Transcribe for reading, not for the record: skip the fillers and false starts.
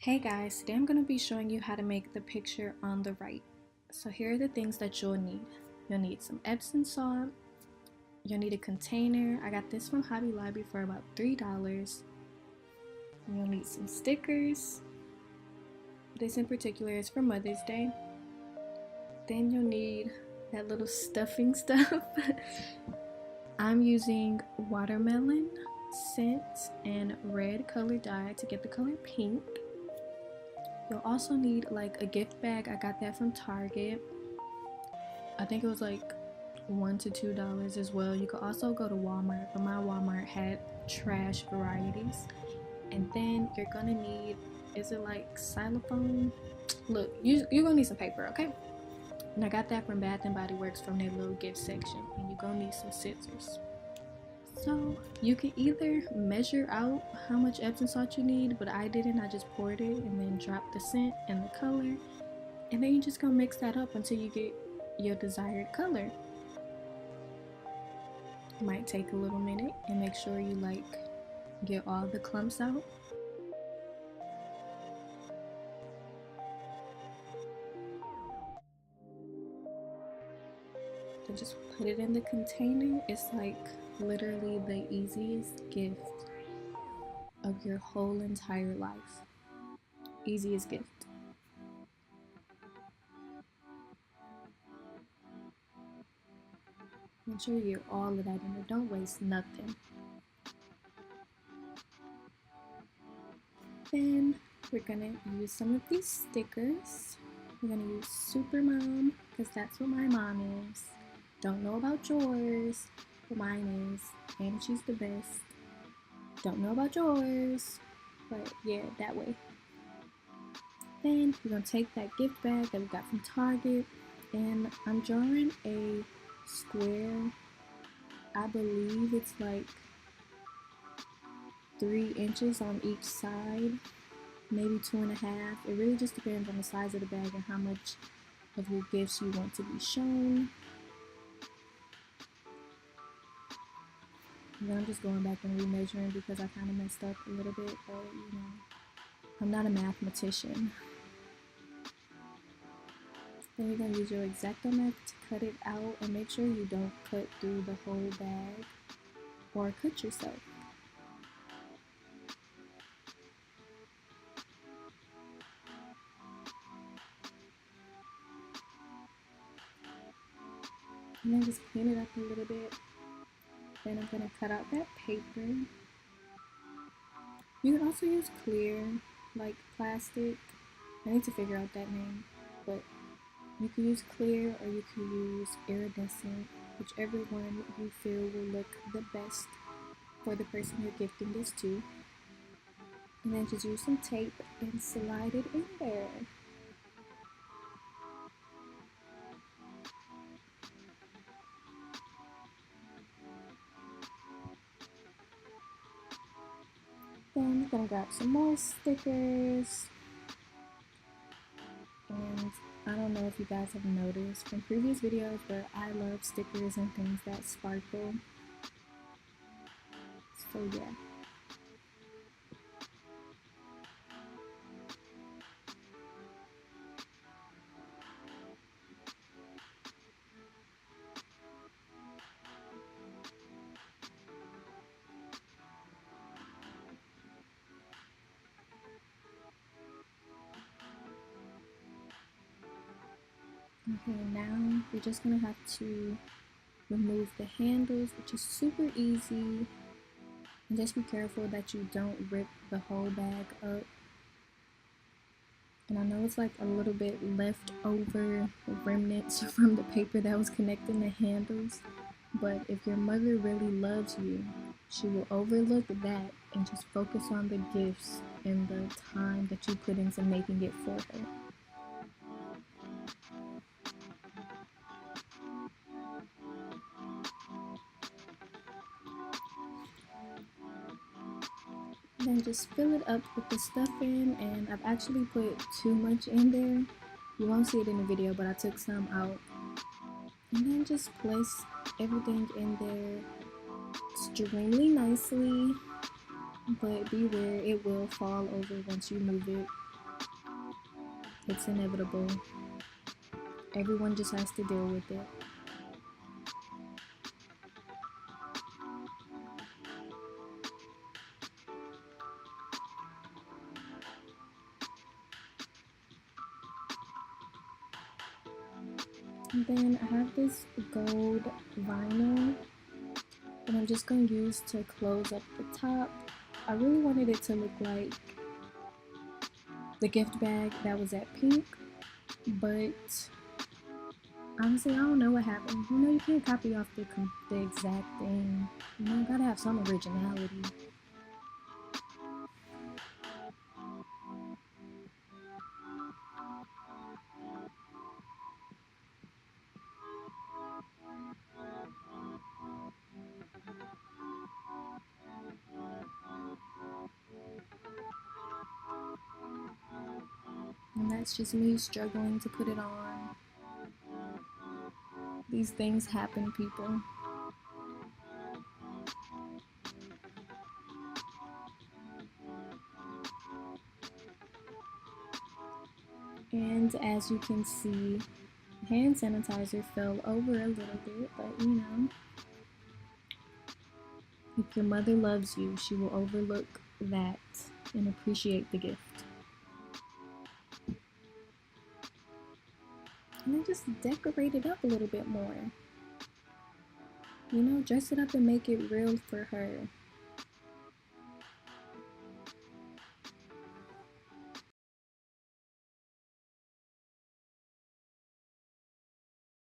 Hey guys, today I'm going to be showing you how to make the picture on the right. So here are the things that you'll need. You'll need some Epson Salt. You'll need a container. I got this from Hobby Lobby for about $3. You'll need some stickers. This in particular is for Mother's Day. Then you'll need that little stuffing stuff. I'm using watermelon, scent, and red color dye to get the color pink. You'll also need like a gift bag. I got that from Target. I think it was like $1 to $2 as well. You could also go to Walmart, but my Walmart had trash varieties. And then you're gonna need, is it like cellophane? Look, you're gonna need some paper, okay? And I got that from Bath and Body Works from their little gift section. And you're gonna need some scissors. So you can either measure out how much Epsom salt you need, but I didn't. I just poured it and then dropped the scent and the color, and then you just gonna mix that up until you get your desired color. It might take a little minute, and make sure you like get all the clumps out. Then just put it in the container. It's like literally the easiest gift of your whole entire life. Easiest gift. Make sure you get all of that in there. Don't waste nothing. Then we're gonna use some of these stickers. We're gonna use Super Mom because that's what my mom is. Don't know about yours, but mine is, and she's the best. Don't know about yours, but yeah, that way. Then we're gonna take that gift bag that we got from Target, and I'm drawing a square. I believe it's like 3 inches on each side, maybe 2.5. It really just depends on the size of the bag and how much of your gifts you want to be shown. And then I'm just going back and remeasuring because I kind of messed up a little bit, but you know, I'm not a mathematician. Then you're going to use your Exacto Knife to cut it out, and make sure you don't cut through the whole bag or cut yourself. And then just clean it up a little bit. Then I'm going to cut out that paper. You can also use clear, like plastic. I need to figure out that name, but you can use clear or you can use iridescent, whichever one you feel will look the best for the person you're gifting this to. And then just use some tape and slide it in there. Then I'm gonna grab some more stickers. And I don't know if you guys have noticed from previous videos, but I love stickers and things that sparkle. So yeah. Okay, now you're just gonna have to remove the handles, which is super easy. And just be careful that you don't rip the whole bag up. And I know it's like a little bit left over remnants from the paper that was connecting the handles, but if your mother really loves you, she will overlook that and just focus on the gifts and the time that you put into making it for her. Then just fill it up with the stuffing, and I've actually put too much in there. You won't see it in the video, but I took some out. And then just place everything in there extremely nicely, but beware, it will fall over once you move it. It's inevitable. Everyone just has to deal with it. And then I have this gold vinyl that I'm just going to use to close up the top. I really wanted it to look like the gift bag that was at Pink, but honestly, I don't know what happened. You know, you can't copy off the exact thing. You know, gotta have some originality. And that's just me struggling to put it on. These things happen, people. And as you can see, hand sanitizer fell over a little bit, but you know, if your mother loves you, she will overlook that and appreciate the gift. And then just decorate it up a little bit more. You know, dress it up and make it real for her.